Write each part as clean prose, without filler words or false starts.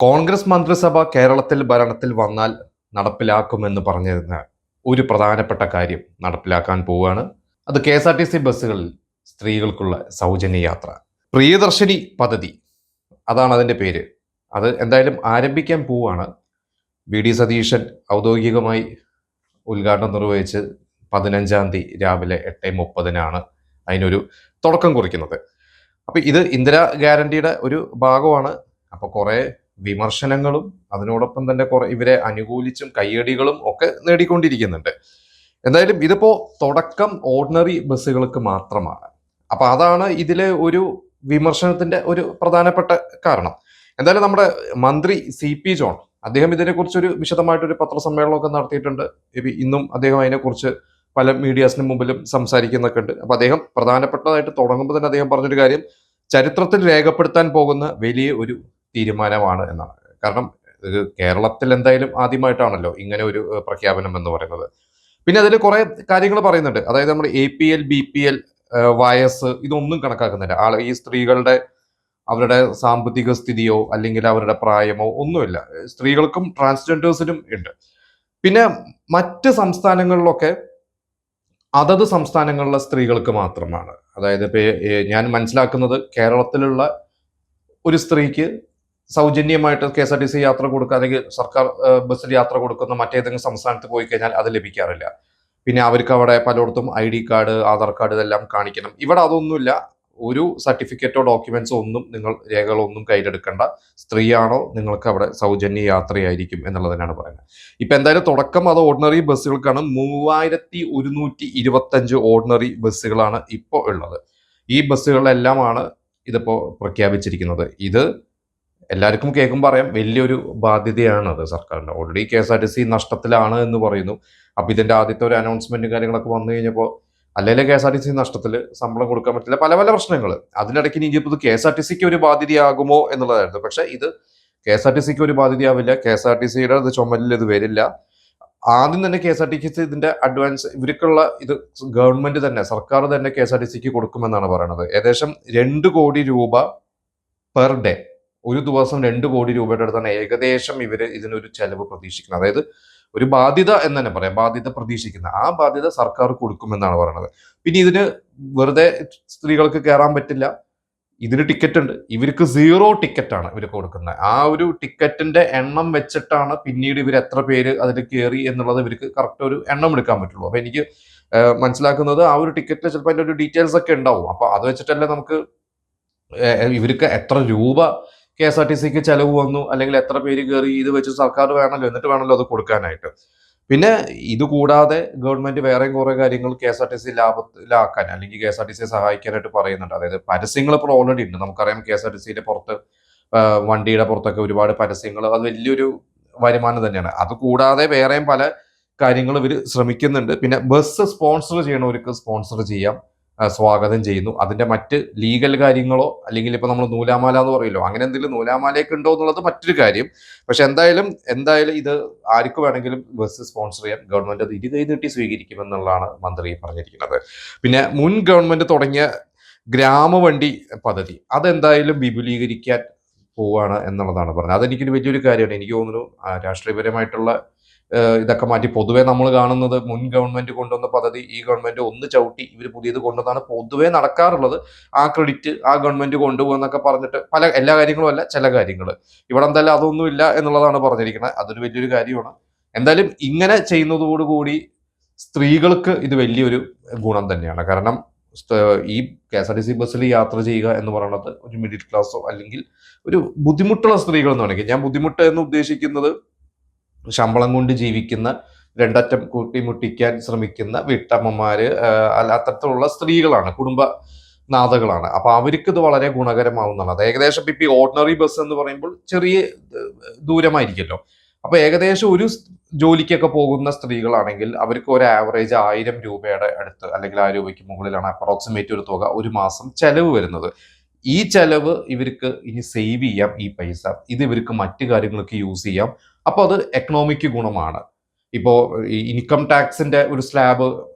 കോൺഗ്രസ് മന്ത്രിസഭ കേരളത്തിൽ ഭരണത്തിൽ വന്നാൽ നടപ്പിലാക്കുമെന്ന് പറഞ്ഞിരുന്ന ഒരു പ്രധാനപ്പെട്ട കാര്യം നടപ്പിലാക്കാൻ പോവുകയാണ്. അത് KSRTC ബസ്സുകളിൽ സ്ത്രീകൾക്കുള്ള സൗജന്യ യാത്ര. പ്രിയദർശിനി പദ്ധതി, അതാണ് അതിന്റെ പേര്. അത് എന്തായാലും ആരംഭിക്കാൻ പോവുകയാണ്. VD സതീശൻ ഔദ്യോഗികമായി ഉദ്ഘാടനം നിർവഹിച്ച് 15-ാം തീയതി രാവിലെ 8:30 അതിനൊരു തുടക്കം കുറിക്കുന്നത്. അപ്പൊ ഇത് ഇന്ദിരാ ഗ്യാരണ്ടിയുടെ ഒരു ഭാഗമാണ്. അപ്പൊ കുറെ വിമർശനങ്ങളും അതിനോടൊപ്പം തന്നെ കുറെ ഇവരെ അനുകൂലിച്ചും കയ്യടികളും ഒക്കെ നേടിക്കൊണ്ടിരിക്കുന്നുണ്ട്. എന്തായാലും ഇതിപ്പോ തുടക്കം ഓർഡിനറി ബസ്സുകൾക്ക് മാത്രമാണ്. അപ്പൊ അതാണ് ഇതിലെ ഒരു വിമർശനത്തിന്റെ ഒരു പ്രധാനപ്പെട്ട കാരണം. എന്തായാലും നമ്മുടെ മന്ത്രി CP ജോൺ അദ്ദേഹം ഇതിനെക്കുറിച്ചൊരു വിശദമായിട്ടൊരു പത്രസമ്മേളനമൊക്കെ നടത്തിയിട്ടുണ്ട്. ഇന്നും അദ്ദേഹം അതിനെക്കുറിച്ച് പല മീഡിയാസിന് മുമ്പിലും സംസാരിക്കുന്നൊക്കെ ഉണ്ട്. അപ്പൊ അദ്ദേഹം പ്രധാനപ്പെട്ടതായിട്ട് തുടങ്ങുമ്പോൾ തന്നെ അദ്ദേഹം പറഞ്ഞൊരു കാര്യം ചരിത്രത്തിൽ രേഖപ്പെടുത്താൻ പോകുന്ന വലിയ ഒരു തീരുമാനമാണ് എന്നാണ്. കാരണം ഇത് കേരളത്തിൽ എന്തായാലും ആദ്യമായിട്ടാണല്ലോ ഇങ്ങനെ ഒരു പ്രഖ്യാപനം എന്ന് പറയുന്നത്. പിന്നെ അതിൽ കുറെ കാര്യങ്ങൾ പറയുന്നുണ്ട്. അതായത് നമ്മുടെ APL BPL വയസ്സ് ഇതൊന്നും കണക്കാക്കുന്നില്ല. ഈ സ്ത്രീകളുടെ അവരുടെ സാമ്പത്തിക സ്ഥിതിയോ അല്ലെങ്കിൽ അവരുടെ പ്രായമോ ഒന്നുമില്ല. സ്ത്രീകൾക്കും ട്രാൻസ്ജെൻഡേഴ്സിനും ഉണ്ട്. പിന്നെ മറ്റ് സംസ്ഥാനങ്ങളിലൊക്കെ അതത് സംസ്ഥാനങ്ങളിലെ സ്ത്രീകൾക്ക് മാത്രമാണ്. അതായത് ഇപ്പൊ ഞാൻ മനസ്സിലാക്കുന്നത് കേരളത്തിലുള്ള ഒരു സ്ത്രീക്ക് സൗജന്യമായിട്ട് KSRTC യാത്ര കൊടുക്കുക അല്ലെങ്കിൽ സർക്കാർ ബസ്സിൽ യാത്ര കൊടുക്കുന്ന മറ്റേതെങ്കിലും സംസ്ഥാനത്ത് പോയി കഴിഞ്ഞാൽ അത് ലഭിക്കാറില്ല. പിന്നെ അവർക്ക് അവിടെ പലയിടത്തും ID കാർഡ്, ആധാർ കാർഡ് ഇതെല്ലാം കാണിക്കണം. ഇവിടെ അതൊന്നുമില്ല. ഒരു സർട്ടിഫിക്കറ്റോ ഡോക്യുമെന്റ്സോ ഒന്നും രേഖകളൊന്നും കയ്യിലെടുക്കേണ്ട. സ്ത്രീയാണോ നിങ്ങൾക്ക് അവിടെ സൗജന്യ യാത്രയായിരിക്കും എന്നുള്ളത് തന്നെയാണ് പറയുന്നത്. ഇപ്പൊ എന്തായാലും തുടക്കം അത് ഓർഡിനറി ബസ്സുകൾക്കാണ്. 3125 ഓർഡിനറി ബസ്സുകളാണ് ഇപ്പോൾ ഉള്ളത്. ഈ ബസ്സുകളിലെല്ലാമാണ് ഇതിപ്പോ പ്രഖ്യാപിച്ചിരിക്കുന്നത്. ഇത് എല്ലാവർക്കും കേൾക്കുമ്പോൾ അറിയാം വലിയൊരു ബാധ്യതയാണ് അത് സർക്കാരിന്. ഓൾറെഡി KSRTC നഷ്ടത്തിലാണ് എന്ന് പറയുന്നു. അപ്പൊ ഇതിന്റെ ആദ്യത്തെ ഒരു അനൗൺസ്മെന്റ് കാര്യങ്ങളൊക്കെ വന്നു കഴിഞ്ഞപ്പോൾ അല്ലെങ്കിൽ KSRTC നഷ്ടത്തിൽ, ശമ്പളം കൊടുക്കാൻ പറ്റില്ല, പല പല പ്രശ്നങ്ങൾ. അതിനിടയ്ക്ക് ഇനിയിപ്പോൾ ഇത് KSRTCക്ക് ഒരു ബാധ്യതയാകുമോ എന്നുള്ളതായിരുന്നു. പക്ഷെ ഇത് KSRTCക്ക് ഒരു ബാധ്യതയാവില്ല. KSRTCയുടെ ചുമലിൽ ഇത് വരില്ല. ആദ്യം തന്നെ KSRTC ഇതിന്റെ അഡ്വാൻസ് ഇവർക്കുള്ള ഇത് ഗവൺമെന്റ് തന്നെ, സർക്കാർ തന്നെ KSRTCക്ക് കൊടുക്കുമെന്നാണ് പറയുന്നത്. ഏകദേശം 2 കോടി രൂപ പെർ ഡേ, ഒരു ദിവസം 2 കോടി രൂപയുടെ അടുത്താണ് ഏകദേശം ഇവര് ഇതിനൊരു ചെലവ് പ്രതീക്ഷിക്കുന്നത്. അതായത് ഒരു ബാധ്യത എന്ന് തന്നെ പറയാം, ബാധ്യത പ്രതീക്ഷിക്കുന്ന ആ ബാധ്യത സർക്കാർ കൊടുക്കുമെന്നാണ് പറയുന്നത്. പിന്നെ ഇതിന് വെറുതെ സ്ത്രീകൾക്ക് കയറാൻ പറ്റില്ല. ഇതിന് ടിക്കറ്റ് ഉണ്ട്. ഇവർക്ക് 0 ടിക്കറ്റാണ് ഇവർ കൊടുക്കുന്നത്. ആ ഒരു ടിക്കറ്റിന്റെ എണ്ണം വെച്ചിട്ടാണ് പിന്നീട് ഇവർ എത്ര പേര് അതിൽ കയറി എന്നുള്ളത് ഇവർക്ക് കറക്റ്റ് ഒരു എണ്ണം എടുക്കാൻ പറ്റുള്ളൂ. അപ്പൊ എനിക്ക് മനസ്സിലാക്കുന്നത് ആ ഒരു ടിക്കറ്റിൽ ചിലപ്പോൾ അതിന്റെ ഒരു ഡീറ്റെയിൽസ് ഒക്കെ ഉണ്ടാവും. അപ്പൊ അത് വെച്ചിട്ടല്ലേ നമുക്ക് ഇവർക്ക് എത്ര രൂപ KSRTCക്ക് ചെലവ് വന്നു അല്ലെങ്കിൽ എത്ര പേര് കയറി, ഇത് വെച്ച് സർക്കാർ വേണമല്ലോ, എന്നിട്ട് വേണമല്ലോ അത് കൊടുക്കാനായിട്ട്. പിന്നെ ഇത് കൂടാതെ ഗവൺമെന്റ് വേറെയും കുറെ കാര്യങ്ങൾ KSRTC ലാഭത്തിലാക്കാൻ അല്ലെങ്കിൽ KSRTC സഹായിക്കാനായിട്ട് പറയുന്നുണ്ട്. അതായത് പരസ്യങ്ങൾ ഇപ്പോൾ ഓൾറെഡി ഉണ്ട്. നമുക്കറിയാം KSRTCയുടെ പുറത്ത് വണ്ടിയുടെ പുറത്തൊക്കെ ഒരുപാട് പരസ്യങ്ങൾ, അത് വലിയൊരു വരുമാനം തന്നെയാണ്. അത് കൂടാതെ വേറെയും പല കാര്യങ്ങൾ ഇവർ ശ്രമിക്കുന്നുണ്ട്. പിന്നെ ബസ് സ്പോൺസർ ചെയ്യണവർക്ക് സ്പോൺസർ ചെയ്യാം, സ്വാഗതം ചെയ്യുന്നു. അതിന്റെ മറ്റ് ലീഗൽ കാര്യങ്ങളോ അല്ലെങ്കിൽ ഇപ്പൊ നമ്മൾ നൂലാമാല എന്ന് പറയല്ലോ, അങ്ങനെ എന്തെങ്കിലും നൂലാമാലയൊക്കെ ഉണ്ടോ എന്നുള്ളത് മറ്റൊരു കാര്യം. പക്ഷെ എന്തായാലും ഇത് ആർക്ക് വേണമെങ്കിലും ബസ് സ്പോൺസർ ചെയ്യാൻ ഗവൺമെന്റ് അത് ഇരുകൈ നീട്ടി സ്വീകരിക്കുമെന്നുള്ളതാണ് മന്ത്രി പറഞ്ഞിരിക്കുന്നത്. പിന്നെ മുൻ ഗവൺമെന്റ് തുടങ്ങിയ ഗ്രാമവണ്ടി പദ്ധതി അതെന്തായാലും വിപുലീകരിക്കാൻ പോവാണ് എന്നുള്ളതാണ് പറഞ്ഞത്. അതെനിക്കൊരു വലിയൊരു കാര്യമാണ്. എനിക്ക് തോന്നുന്നു രാഷ്ട്രീയപരമായിട്ടുള്ള ഇതൊക്കെ മാറ്റി പൊതുവെ നമ്മൾ കാണുന്നത് മുൻ ഗവൺമെന്റ് കൊണ്ടുവന്ന പദ്ധതി ഈ ഗവൺമെന്റ് ഒന്ന് ചവിട്ടി ഇവർ പുതിയത് കൊണ്ടുവന്നാണ് പൊതുവെ നടക്കാറുള്ളത്. ആ ക്രെഡിറ്റ് ആ ഗവൺമെന്റ് കൊണ്ടുപോകുന്നൊക്കെ പറഞ്ഞിട്ട് എല്ലാ കാര്യങ്ങളും അല്ല, ചില കാര്യങ്ങൾ ഇവിടെ എന്തായാലും അതൊന്നും ഇല്ല എന്നുള്ളതാണ് പറഞ്ഞിരിക്കുന്നത്. അതൊരു വലിയൊരു കാര്യമാണ്. എന്തായാലും ഇങ്ങനെ ചെയ്യുന്നതോടുകൂടി സ്ത്രീകൾക്ക് ഇത് വലിയൊരു ഗുണം തന്നെയാണ്. കാരണം ഈ KSRTC ബസ്സിൽ യാത്ര ചെയ്യുക എന്ന് പറയുന്നത് ഒരു മിഡിൽ ക്ലാസ്സോ അല്ലെങ്കിൽ ഒരു ബുദ്ധിമുട്ടുള്ള സ്ത്രീകൾ എന്ന് വേണമെങ്കിൽ, ഞാൻ ബുദ്ധിമുട്ട് എന്ന് ഉദ്ദേശിക്കുന്നത് ശമ്പളം കൊണ്ട് ജീവിക്കുന്ന, രണ്ടറ്റം കൂട്ടിമുട്ടിക്കാൻ ശ്രമിക്കുന്ന വീട്ടമ്മമാര്, അത്തരത്തിലുള്ള സ്ത്രീകളാണ്, കുടുംബ നാഥകളാണ്. അപ്പൊ അവർക്ക് ഇത് വളരെ ഗുണകരമാവുന്നതാണ്. അത് ഏകദേശം ഇപ്പൊ ഈ ഓർഡിനറി ബസ് എന്ന് പറയുമ്പോൾ ചെറിയ ദൂരമായിരിക്കുമല്ലോ. അപ്പൊ ഏകദേശം ഒരു ജോലിക്കൊക്കെ പോകുന്ന സ്ത്രീകളാണെങ്കിൽ അവർക്ക് ഒരു ആവറേജ് 1000 രൂപയുടെ അടുത്ത് അല്ലെങ്കിൽ 1000 രൂപയ്ക്ക് മുകളിലാണ് അപ്രോക്സിമേറ്റ് ഒരു തുക ഒരു മാസം ചെലവ് വരുന്നത്. ഈ ചെലവ് ഇവർക്ക് ഇനി സേവ് ചെയ്യാം. ഈ പൈസ ഇത് ഇവർക്ക് മറ്റു കാര്യങ്ങൾക്ക് യൂസ് ചെയ്യാം. അപ്പോൾ അത് എക്കണോമിക്ക് ഗുണമാണ്. ഇപ്പോൾ ഈ ഇൻകം ടാക്സിന്റെ ഒരു സ്ലാബ്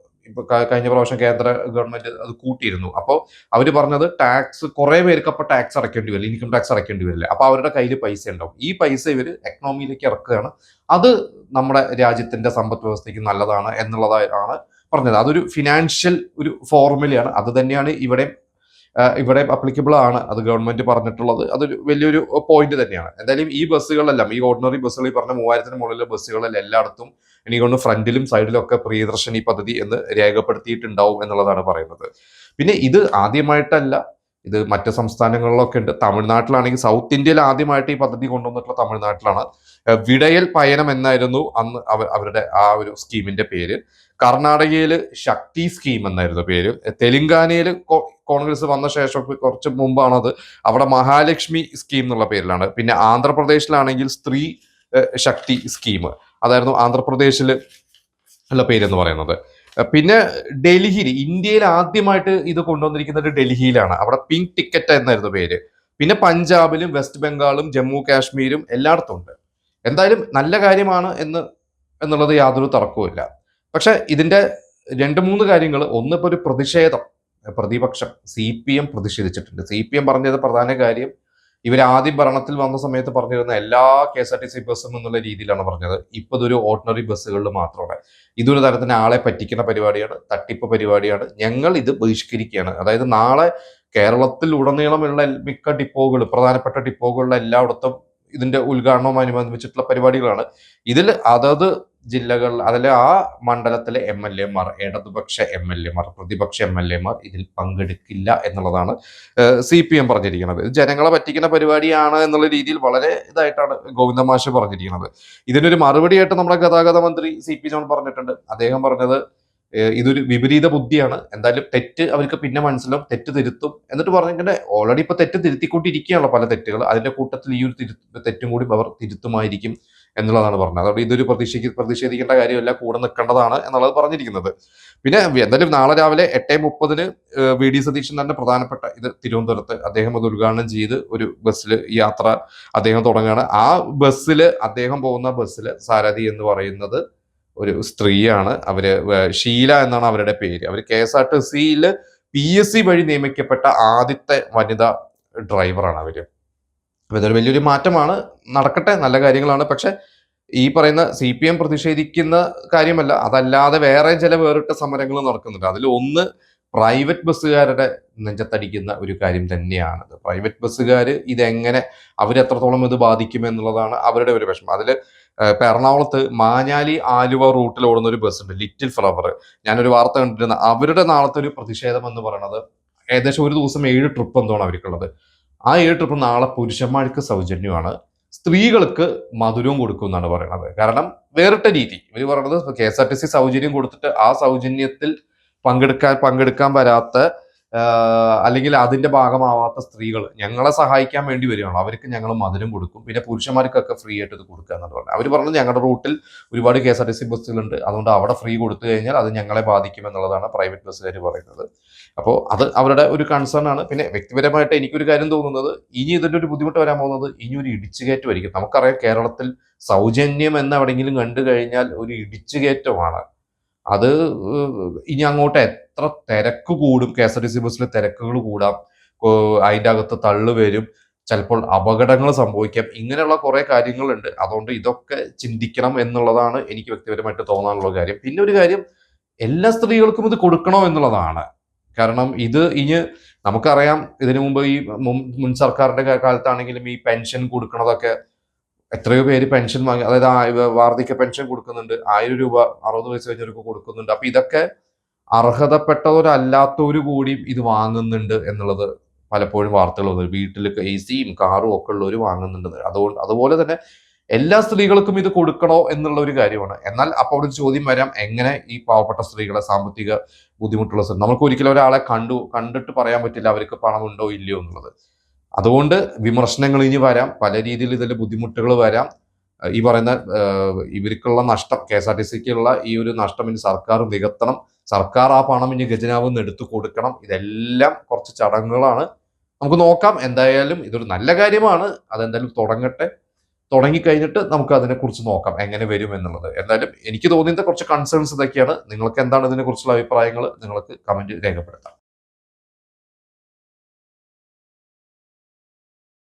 ഇപ്പൊ കഴിഞ്ഞ പ്രാവശ്യം കേന്ദ്ര ഗവൺമെന്റ് അത് കൂട്ടിയിരുന്നു. അപ്പോൾ അവർ പറഞ്ഞത് ടാക്സ് കുറെ പേർക്ക് അപ്പോൾ ടാക്സ് അടയ്ക്കേണ്ടി വരില്ല, ഇൻകം ടാക്സ് അടയ്ക്കേണ്ടി വരില്ല. അപ്പൊ അവരുടെ കയ്യിൽ പൈസ ഉണ്ടാവും. ഈ പൈസ ഇവർ എക്കണോമിയിലേക്ക് ഇറക്കുകയാണ്. അത് നമ്മുടെ രാജ്യത്തിന്റെ സമ്പദ് വ്യവസ്ഥയ്ക്ക് നല്ലതാണ് എന്നുള്ളതാണ് പറഞ്ഞത്. അതൊരു ഫിനാൻഷ്യൽ ഒരു ഫോർമുലയാണ്. അത് തന്നെയാണ് ഇവിടെ അപ്ലിക്കബിൾ ആണ്. അത് ഗവൺമെന്റ് പറഞ്ഞിട്ടുള്ളത് അതൊരു വലിയൊരു പോയിന്റ് തന്നെയാണ്. എന്തായാലും ഈ ബസ്സുകളെല്ലാം, ഈ ഓർഡിനറി ബസ്സുകൾ, ഈ പറഞ്ഞ 3000-ന് മുകളിലെ ബസ്സുകളെല്ലാം എല്ലായിടത്തും എനിക്ക് തോന്നുന്നു ഫ്രണ്ടിലും സൈഡിലും ഒക്കെ പ്രിയദർശിനി പദ്ധതി എന്ന് രേഖപ്പെടുത്തിയിട്ടുണ്ടാവും എന്നുള്ളതാണ് പറയുന്നത്. പിന്നെ ഇത് ആദ്യമായിട്ടല്ല, ഇത് മറ്റ് സംസ്ഥാനങ്ങളിലൊക്കെ ഉണ്ട്. തമിഴ്നാട്ടിലാണെങ്കിൽ, സൗത്ത് ഇന്ത്യയിൽ ആദ്യമായിട്ട് ഈ പദ്ധതി കൊണ്ടുവന്നിട്ടുള്ള തമിഴ്നാട്ടിലാണ്. വിടയൽ പയനം എന്നായിരുന്നു അന്ന് അവരുടെ ആ ഒരു സ്കീമിന്റെ പേര്. കർണാടകയിൽ ശക്തി സ്കീം എന്നായിരുന്നു പേര്. തെലുങ്കാനയിൽ കോൺഗ്രസ് വന്ന ശേഷം കുറച്ച് മുമ്പാണത്, അവിടെ മഹാലക്ഷ്മി സ്കീം എന്നുള്ള പേരിലാണ്. പിന്നെ ആന്ധ്രാപ്രദേശിലാണെങ്കിൽ സ്ത്രീ ശക്തി സ്കീം, അതായിരുന്നു ആന്ധ്രാപ്രദേശിൽ ഉള്ള പേരെന്ന് പറയുന്നത്. പിന്നെ ഡൽഹിയിൽ, ഇന്ത്യയിൽ ആദ്യമായിട്ട് ഇത് കൊണ്ടുവന്നിരിക്കുന്നത് ഡൽഹിയിലാണ്. അവിടെ പിങ്ക് ടിക്കറ്റ് എന്നായിരുന്നു പേര്. പിന്നെ പഞ്ചാബിലും വെസ്റ്റ് ബംഗാളും ജമ്മു കാശ്മീരും എല്ലായിടത്തും ഉണ്ട്. എന്തായാലും നല്ല കാര്യമാണ് എന്നുള്ളത് യാതൊരു തർക്കവുമില്ല. പക്ഷെ ഇതിന്റെ 2-3 കാര്യങ്ങൾ. ഒന്ന്, ഇപ്പൊ ഒരു പ്രതിപക്ഷം CPM പ്രതിഷേധിച്ചിട്ടുണ്ട്. CPM പറഞ്ഞത് പ്രധാന കാര്യം, ഇവർ ആദ്യം ഭരണത്തിൽ വന്ന സമയത്ത് പറഞ്ഞിരുന്ന എല്ലാ KSRTC ബസ്സും എന്നുള്ള രീതിയിലാണ് പറഞ്ഞത്. ഇപ്പൊ ഇതൊരു ഓർഡിനറി ബസ്സുകളിൽ മാത്രമാണ്. ഇതൊരു തരത്തിന് ആളെ പറ്റിക്കുന്ന പരിപാടിയാണ്, തട്ടിപ്പ് പരിപാടിയാണ്. ഞങ്ങൾ ഇത് ബഹിഷ്കരിക്കുകയാണ്. അതായത് നാളെ കേരളത്തിൽ ഉടനീളമുള്ള മിക്ക ഡിപ്പോകൾ, പ്രധാനപ്പെട്ട ഡിപ്പോകളിലെ എല്ലായിടത്തും ഇതിന്റെ ഉദ്ഘാടനവും അനുബന്ധിച്ചിട്ടുള്ള പരിപാടികളാണ്. ഇതിൽ അതത് ജില്ലകളിൽ, അതിലെ ആ മണ്ഡലത്തിലെ MLA മാർ, ഇടതുപക്ഷ MLA മാർ, പ്രതിപക്ഷ MLA മാർ ഇതിൽ പങ്കെടുക്കില്ല എന്നുള്ളതാണ് CPM പറഞ്ഞിരിക്കുന്നത്. ഇത് ജനങ്ങളെ പറ്റിക്കുന്ന പരിപാടിയാണ് എന്നുള്ള രീതിയിൽ വളരെ ഇതായിട്ടാണ് ഗോവിന്ദമാഷ് പറഞ്ഞിരിക്കുന്നത്. ഇതിനൊരു മറുപടിയായിട്ട് നമ്മുടെ ഗതാഗത മന്ത്രി CP ജോൺ പറഞ്ഞിട്ടുണ്ട്. അദ്ദേഹം പറഞ്ഞത് ഇതൊരു വിപരീത ബുദ്ധിയാണ്. എന്തായാലും തെറ്റ് അവർക്ക് പിന്നെ മനസ്സിലാവും, തെറ്റ് തിരുത്തും എന്നിട്ട് പറഞ്ഞിട്ട് ഓൾറെഡി ഇപ്പൊ തെറ്റ് തിരുത്തിക്കൊണ്ടിരിക്കുകയാണല്ലോ പല തെറ്റുകൾ. അതിന്റെ കൂട്ടത്തിൽ ഈ ഒരു തെറ്റും കൂടി അവർ തിരുത്തുമായിരിക്കും എന്നുള്ളതാണ് പറഞ്ഞത്. അതുകൊണ്ട് ഇതൊരു പ്രതിഷേധിക്കേണ്ട കാര്യമല്ല, കൂടെ നിൽക്കേണ്ടതാണ് എന്നുള്ളത് പറഞ്ഞിരിക്കുന്നത്. പിന്നെ എന്തായാലും നാളെ രാവിലെ 8:30 VD സതീശൻ തന്നെ പ്രധാനപ്പെട്ട ഇത് തിരുവനന്തപുരത്ത് അദ്ദേഹം അത് ഉദ്ഘാടനം ചെയ്ത് ഒരു ബസ്സിൽ യാത്ര അദ്ദേഹം തുടങ്ങുകയാണ്. ആ അദ്ദേഹം പോകുന്ന ബസ്സിൽ സാരഥി എന്ന് പറയുന്നത് ഒരു സ്ത്രീയാണ്. ഷീല എന്നാണ് അവരുടെ പേര്. അവർ KSRTCയിൽ PSC വഴി നിയമിക്കപ്പെട്ട ആദ്യത്തെ വനിതാ ഡ്രൈവറാണ് അവര്. അപ്പൊ ഇതൊരു വലിയൊരു മാറ്റമാണ്. നടക്കട്ടെ, നല്ല കാര്യങ്ങളാണ്. പക്ഷെ ഈ പറയുന്ന CPM പ്രതിഷേധിക്കുന്ന കാര്യമല്ല, അതല്ലാതെ ചില വേറിട്ട സമരങ്ങൾ നടക്കുന്നുണ്ട്. അതിൽ ഒന്ന് പ്രൈവറ്റ് ബസ്സുകാരുടെ നെഞ്ചത്തടിക്കുന്ന ഒരു കാര്യം തന്നെയാണ്. പ്രൈവറ്റ് ബസ്സുകാർ ഇതെങ്ങനെ, അവരെത്രത്തോളം ഇത് ബാധിക്കും എന്നുള്ളതാണ് അവരുടെ ഒരു വിഷമം. അതിൽ ഇപ്പൊ എറണാകുളത്ത് മാഞ്ഞാലി ആലുവ റൂട്ടിൽ ഓടുന്ന ഒരു ബസ് ഉണ്ട്, ലിറ്റിൽ ഫ്ലവർ. ഞാനൊരു വാർത്ത കണ്ടിരുന്ന അവരുടെ നാളത്തെ ഒരു പ്രതിഷേധം എന്ന് പറയുന്നത് ഏകദേശം ഒരു ദിവസം 7 ട്രിപ്പ് എന്താണ് അവർക്കുള്ളത്. ആ 7 ട്രിപ്പ് നാളെ പുരുഷന്മാർക്ക് സൗജന്യമാണ്, സ്ത്രീകൾക്ക് മധുരവും കൊടുക്കും എന്നാണ് പറയുന്നത്. കാരണം വേറിട്ട രീതി ഇവർ പറയുന്നത്, KSRTC സൗജന്യം കൊടുത്തിട്ട് ആ സൗജന്യത്തിൽ പങ്കെടുക്കാൻ വരാത്ത അല്ലെങ്കിൽ അതിന്റെ ഭാഗമാവാത്ത സ്ത്രീകൾ ഞങ്ങളെ സഹായിക്കാൻ വേണ്ടി വരികയാണ്. അവർക്ക് ഞങ്ങൾ മധുരം കൊടുക്കും, പിന്നെ പുരുഷന്മാർക്കൊക്കെ ഫ്രീ ആയിട്ട് ഇത് കൊടുക്കുക എന്നാണ് പറഞ്ഞത്. അവർ പറഞ്ഞത് ഞങ്ങളുടെ റൂട്ടിൽ ഒരുപാട് KSRTC ബസ്സുകളുണ്ട്, അതുകൊണ്ട് അവിടെ ഫ്രീ കൊടുത്തു കഴിഞ്ഞാൽ അത് ഞങ്ങളെ ബാധിക്കും എന്നുള്ളതാണ് പ്രൈവറ്റ് ബസ്സുകാർ പറയുന്നത്. അപ്പോൾ അത് അവരുടെ ഒരു കൺസേൺ ആണ്. പിന്നെ വ്യക്തിപരമായിട്ട് എനിക്കൊരു കാര്യം തോന്നുന്നത്, ഇനി ഇതിന്റെ ഒരു ബുദ്ധിമുട്ട് വരാൻ പോകുന്നത് ഇനി ഒരു ഇടിച്ചുകയറ്റമായിരിക്കും. നമുക്കറിയാം കേരളത്തിൽ സൗജന്യം എന്ന് എവിടെയെങ്കിലും കണ്ടു കഴിഞ്ഞാൽ ഒരു ഇടിച്ചുകയറ്റമാണ്. അത് ഇനി അങ്ങോട്ട് എത്ര തിരക്ക് കൂടും, KSRTC ബസ്സിൽ തിരക്കുകൾ കൂടാം, അതിൻ്റെ അകത്ത് തള്ളു വരും, ചിലപ്പോൾ അപകടങ്ങൾ സംഭവിക്കാം. ഇങ്ങനെയുള്ള കുറെ കാര്യങ്ങളുണ്ട്. അതുകൊണ്ട് ഇതൊക്കെ ചിന്തിക്കണം എന്നുള്ളതാണ് എനിക്ക് വ്യക്തിപരമായിട്ട് തോന്നാനുള്ള കാര്യം. പിന്നെ ഒരു കാര്യം, എല്ലാ സ്ത്രീകൾക്കും ഇത് കൊടുക്കണോ എന്നുള്ളതാണ്. കാരണം ഇനി നമുക്കറിയാം, ഇതിനു മുമ്പ് ഈ മുൻ സർക്കാരിന്റെ കാലത്താണെങ്കിലും ഈ പെൻഷൻ കൊടുക്കണതൊക്കെ എത്രയോ പേര് പെൻഷൻ വാങ്ങി, അതായത് വാർദ്ധക്യ പെൻഷൻ കൊടുക്കുന്നുണ്ട്, 1000 രൂപ 60 വയസ്സ് കഴിഞ്ഞവർക്ക് കൊടുക്കുന്നുണ്ട്. അപ്പൊ ഇതൊക്കെ അർഹതപ്പെട്ടവരല്ലാത്തവര് കൂടി ഇത് വാങ്ങുന്നുണ്ട് എന്നുള്ളത് പലപ്പോഴും വാർത്തകൾ വന്നു. വീട്ടിൽ AC-യും കാറും ഒക്കെ ഉള്ളവർ വാങ്ങുന്നുണ്ട്. അതുപോലെ തന്നെ എല്ലാ സ്ത്രീകൾക്കും ഇത് കൊടുക്കണോ എന്നുള്ള ഒരു കാര്യമാണ്. എന്നാൽ അപ്പോൾ ഒരു ചോദ്യം വരാം, എങ്ങനെ ഈ പാവപ്പെട്ട സ്ത്രീകളെ, സാമ്പത്തിക ബുദ്ധിമുട്ടുള്ള നമുക്ക് ഒരിക്കലും ഒരാളെ കണ്ടിട്ട് പറയാൻ പറ്റില്ല അവർക്ക് പണമുണ്ടോ ഇല്ലയോ എന്നുള്ളത്. അതുകൊണ്ട് വിമർശനങ്ങൾ ഇനി വരാം, പല രീതിയിൽ ഇതിൽ ബുദ്ധിമുട്ടുകൾ വരാം. ഈ പറയുന്ന ഇവർക്കുള്ള നഷ്ടം, KSRTCക്കുള്ള ഈ ഒരു നഷ്ടം ഇനി സർക്കാർ നികത്തണം. സർക്കാർ ആ പണം ഇനി ഖജനാവിൽ നിന്ന് എടുത്തു കൊടുക്കണം. ഇതെല്ലാം കുറച്ച് ചടങ്ങുകളാണ്, നമുക്ക് നോക്കാം. എന്തായാലും ഇതൊരു നല്ല കാര്യമാണ്. അതെന്തായാലും തുടങ്ങിക്കഴിഞ്ഞിട്ട് നമുക്ക് അതിനെക്കുറിച്ച് നോക്കാം എങ്ങനെ വരും എന്നുള്ളത്. എന്തായാലും എനിക്ക് തോന്നിയത് കുറച്ച് കൺസേൺസ് ഇതൊക്കെയാണ്. നിങ്ങൾക്ക് എന്താണ് ഇതിനെക്കുറിച്ചുള്ള അഭിപ്രായങ്ങൾ നിങ്ങൾക്ക് കമന്റ് രേഖപ്പെടുത്താം.